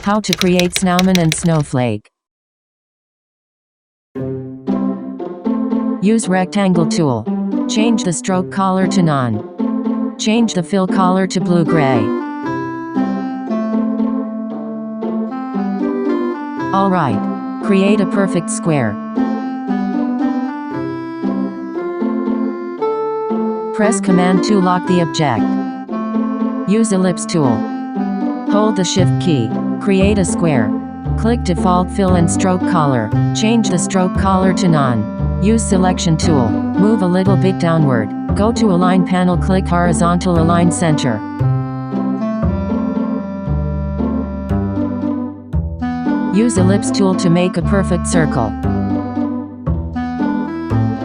How to create Snowman and Snowflake. Use rectangle tool. Change the stroke color to none. Change the fill color to blue-gray. Alright. Create a perfect square. Press Command to lock the object. Use ellipse tool. Hold the Shift key. Create a square. Click Default Fill and Stroke Color. Change the stroke color to none. Use Selection tool. Move a little bit downward. Go to Align panel, click Horizontal Align Center. Use Ellipse tool to make a perfect circle.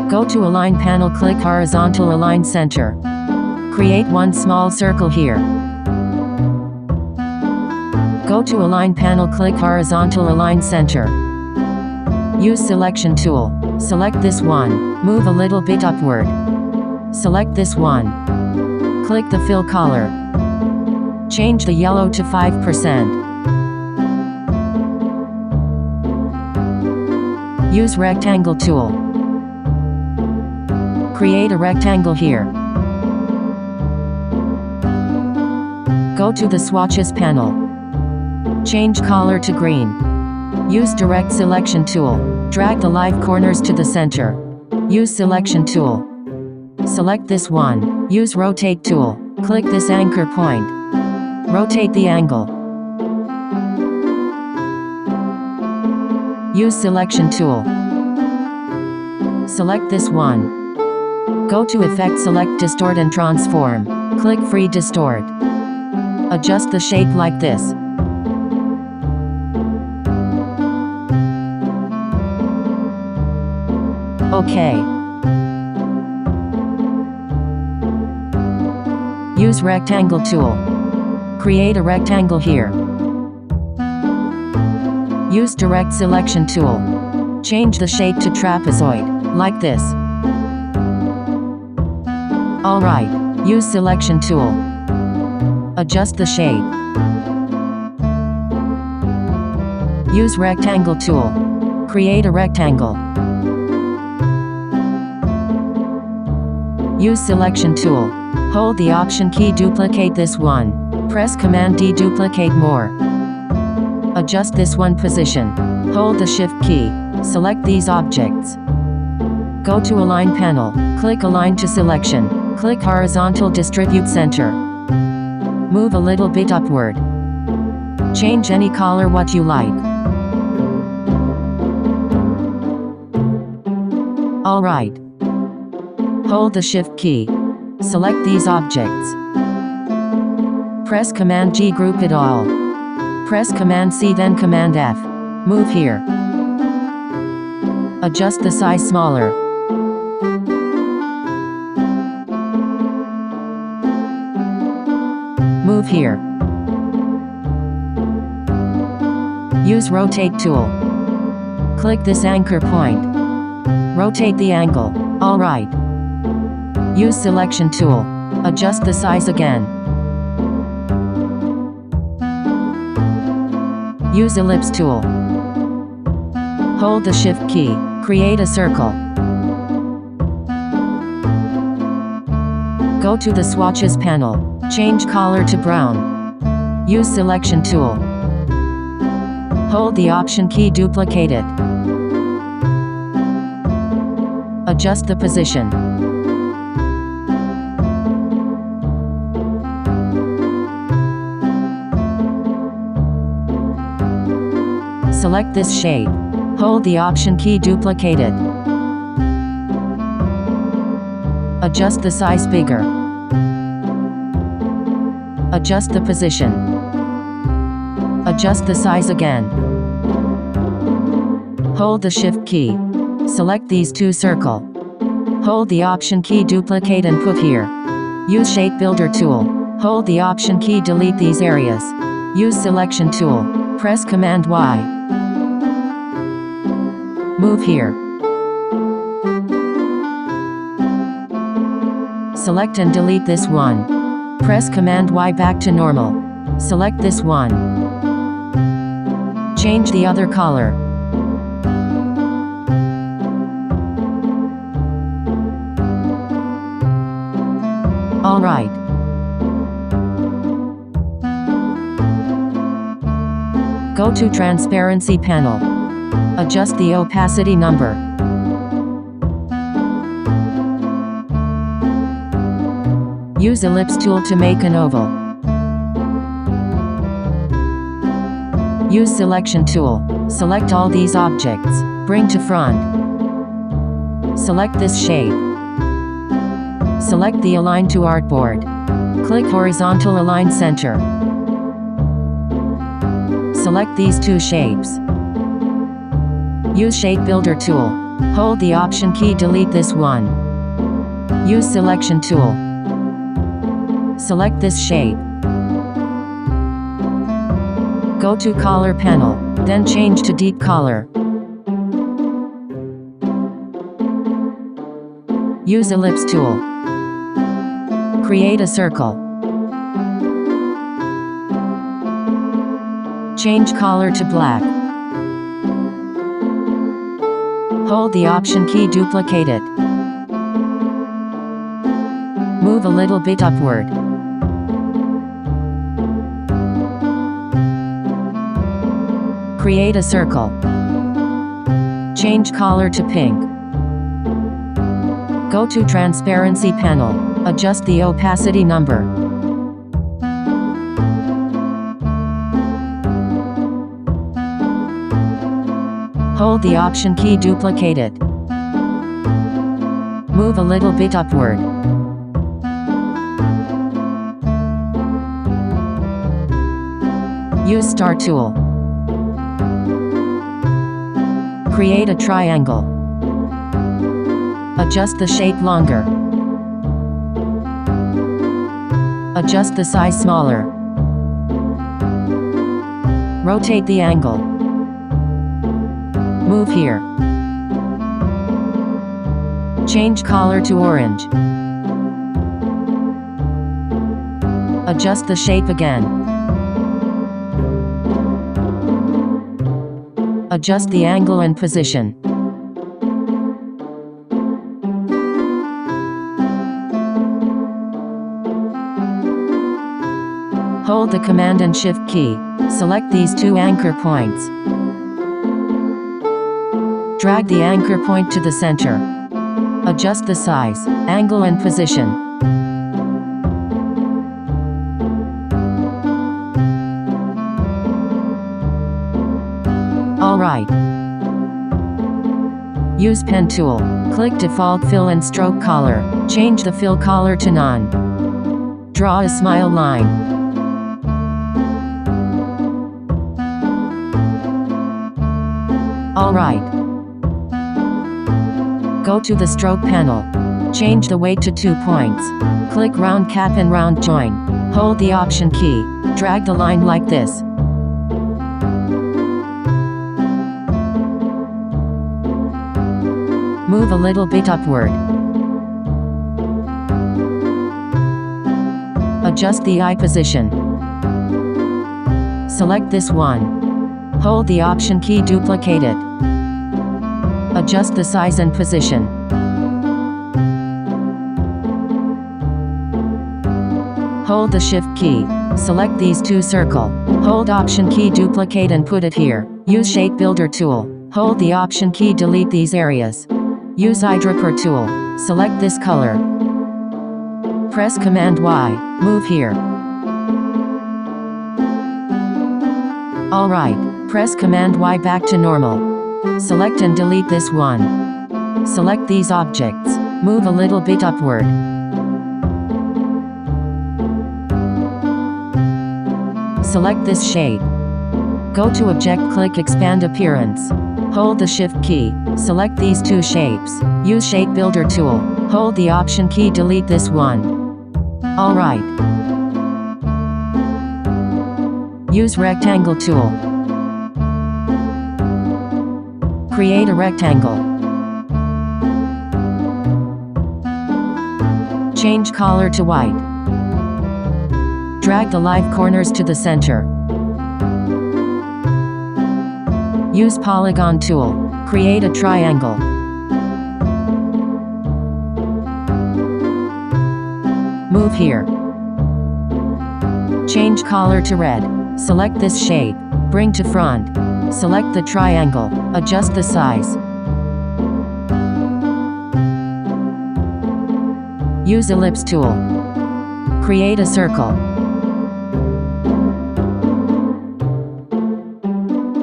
Go to Align panel, click Horizontal Align Center. Create one small circle here. Go to Align panel, click Horizontal Align Center. Use Selection tool. Select this one. Move a little bit upward. Select this one. Click the fill color. Change the yellow to 5%. Use rectangle tool. Create a rectangle here. Go to the swatches panel. Change color to green. Use direct selection tool. Drag the live corners to the center. Use selection tool. Select this one. Use rotate tool. Click this anchor point. Rotate the angle. Use selection tool. Select this one. Go to Effect, select Distort and Transform. Click Free Distort. Adjust the shape like this. OK. Use rectangle tool. Create a rectangle here. Use direct selection tool. Change the shape to trapezoid, like this. Alright, use selection tool. Adjust the shape. Use rectangle tool. Create a rectangle. Use selection tool. Hold the Option key, duplicate this one. Press Command D, duplicate more. Adjust this one position. Hold the Shift key. Select these objects. Go to Align panel. Click Align to Selection. Click Horizontal Distribute Center. Move a little bit upward. Change any color what you like. Alright. Hold the Shift key. Select these objects. Press Command G, group it all. Press Command C, then Command F. Move here. Adjust the size smaller. Move here. Use Rotate tool. Click this anchor point. Rotate the angle. Alright. Use Selection tool. Adjust the size again. Use Ellipse tool. Hold the Shift key. Create a circle. Go to the swatches panel. Change color to brown. Use Selection tool. Hold the Option key, duplicate it. Adjust the position. Select this shape. Hold the Option key, duplicate it. Adjust the size bigger. Adjust the position. Adjust the size again. Hold the Shift key. Select these two circle. Hold the Option key, duplicate and put here. Use Shape Builder tool. Hold the Option key, delete these areas. Use Selection tool. Press Command Y. Move here. Select and delete this one. Press Command Y back to normal. Select this one. Change the other color. Alright. Go to Transparency panel. Adjust the opacity number. Use Ellipse tool to make an oval. Use Selection tool. Select all these objects. Bring to front. Select this shape. Select the Align to Artboard. Click Horizontal Align Center. Select these two shapes. Use Shape Builder tool. Hold the Option key, delete this one. Use Selection tool. Select this shape. Go to Color panel, then change to Deep Color. Use Ellipse tool. Create a circle. Change color to black. Hold the Option key, duplicate it. Move a little bit upward. Create a circle. Change color to pink. Go to Transparency panel. Adjust the opacity number. Hold the Option key, duplicate it. Move a little bit upward. Use Star tool. Create a triangle. Adjust the shape longer. Adjust the size smaller. Rotate the angle. Move here. Change color to orange. Adjust the shape again. Adjust the angle and position. Hold the Command and Shift key. Select these two anchor points. Drag the anchor point to the center. Adjust the size, angle and position. Alright. Use Pen tool. Click Default Fill and Stroke Color. Change the fill color to none. Draw a smile line. Alright. Go to the Stroke panel. Change the weight to 2 points. Click Round Cap and Round Join. Hold the Option key. Drag the line like this. Move a little bit upward. Adjust the eye position. Select this one. Hold the Option key, duplicate it. Adjust the size and position. Hold the Shift key. Select these two circle. Hold Option key, duplicate and put it here. Use Shape Builder tool. Hold the Option key, delete these areas. Use Eyedropper tool. Select this color. Press Command Y. Move here. Alright. Press Command Y back to normal. Select and delete this one. Select these objects. Move a little bit upward. Select this shape. Go to Object, click Expand Appearance. Hold the Shift key. Select these two shapes. Use Shape Builder tool. Hold the Option key, delete this one. Alright. Use Rectangle tool. Create a rectangle. Change color to white. Drag the live corners to the center. Use polygon tool. Create a triangle. Move here. Change color to red. Select this shape. Bring to front. Select the triangle. Adjust the size. Use ellipse tool. Create a circle.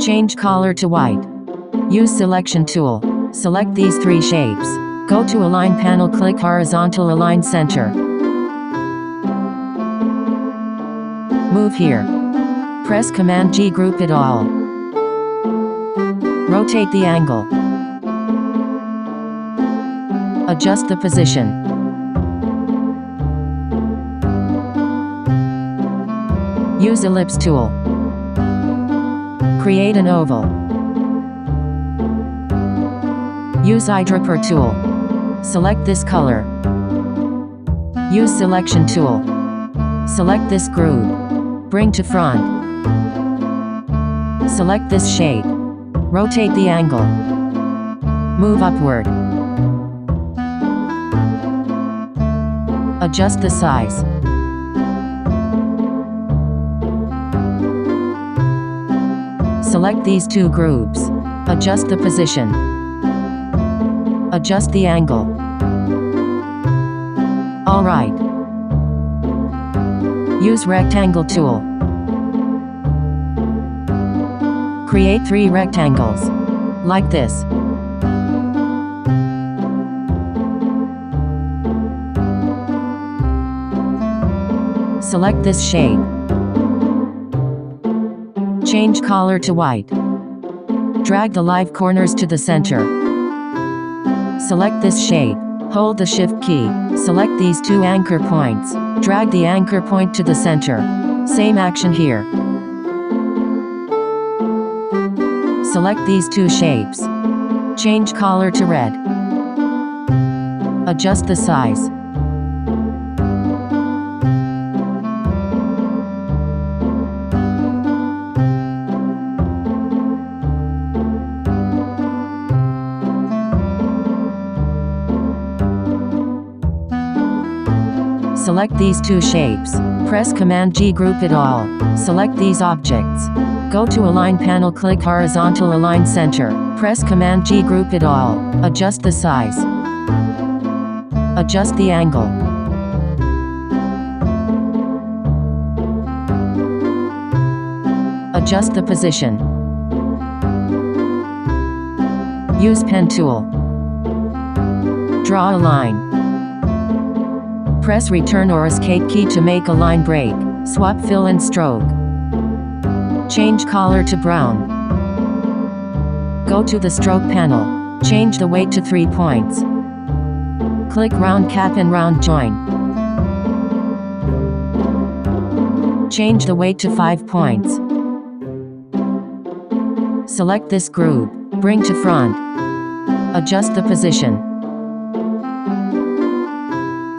Change color to white. Use selection tool. Select these three shapes. Go to Align panel, click Horizontal Align Center. Move here. Press Command G, group it all. Rotate the angle. Adjust the position. Use ellipse tool. Create an oval. Use eyedropper tool. Select this color. Use selection tool. Select this groove. Bring to front. Select this shape. Rotate the angle. Move upward. Adjust the size. Select these two grooves. Adjust the position. Adjust the angle. Alright. Use rectangle tool. Create 3 rectangles. Like this. Select this shape. Change color to white. Drag the live corners to the center. Select this shape. Hold the Shift key. Select these 2 anchor points. Drag the anchor point to the center. Same action here. Select these 2 shapes. Change color to red. Adjust the size. Select these 2 shapes. Press Command G, group it all. Select these objects. Go to Align panel, click Horizontal Align Center. Press Command G, group it all. Adjust the size. Adjust the angle. Adjust the position. Use pen tool. Draw a line. Press Return or Escape key to make a line break. Swap fill and stroke. Change color to brown. Go to the stroke panel. Change the weight to 3 points. Click round cap and round join. Change the weight to 5 points. Select this groove. Bring to front. Adjust the position.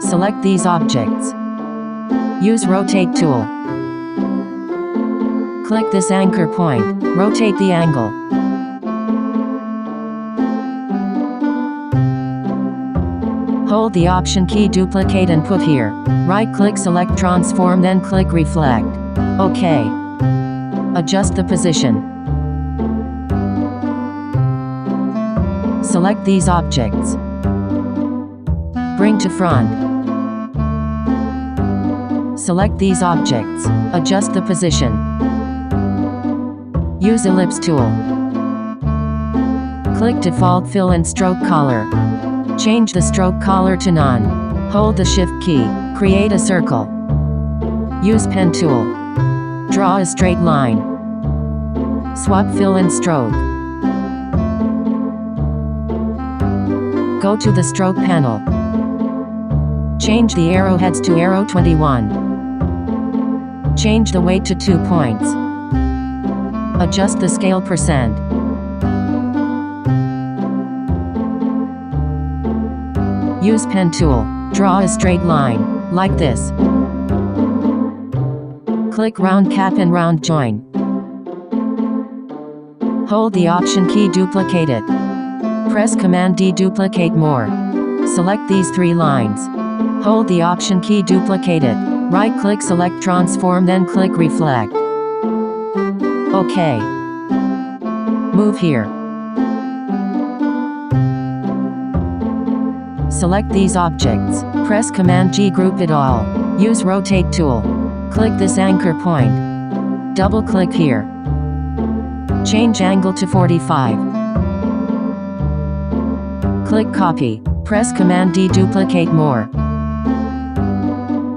Select these objects. Use Rotate tool. Click this anchor point. Rotate the angle. Hold the Option key, duplicate and put here. Right-click, select Transform, then click Reflect. OK. Adjust the position. Select these objects. Bring to front. Select these objects. Adjust the position. Use ellipse tool. Click Default Fill and Stroke Color. Change the stroke color to none. Hold the Shift key. Create a circle. Use pen tool. Draw a straight line. Swap fill and stroke. Go to the stroke panel. Change the arrowheads to arrow 21. Change the weight to 2 points. Adjust the scale %. Use pen tool. Draw a straight line, like this. Click round cap and round join. Hold the Option key, duplicate it. Press Command D, duplicate more. Select these 3 lines. Hold the Option key, duplicate it. Right-click, select Transform, then click Reflect. OK. Move here. Select these objects. Press Command G, group it all. Use Rotate tool. Click this anchor point. Double-click here. Change angle to 45. Click Copy. Press Command D, duplicate more.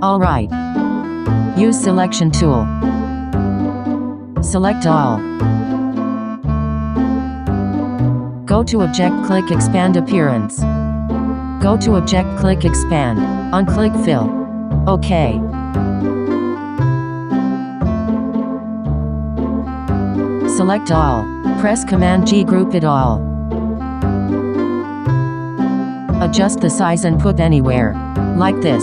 Alright. Use Selection tool. Select all. Go to Object, click Expand Appearance. Go to Object, click Expand. Unclick Fill. OK. Select all. Press Command G, group it all. Adjust the size and put anywhere. Like this.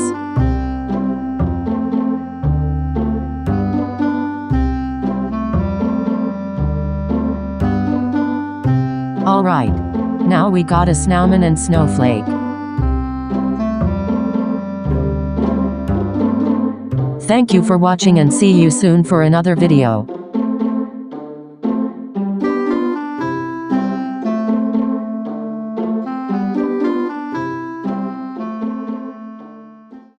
Alright. Now we got a snowman and snowflake. Thank you for watching and see you soon for another video.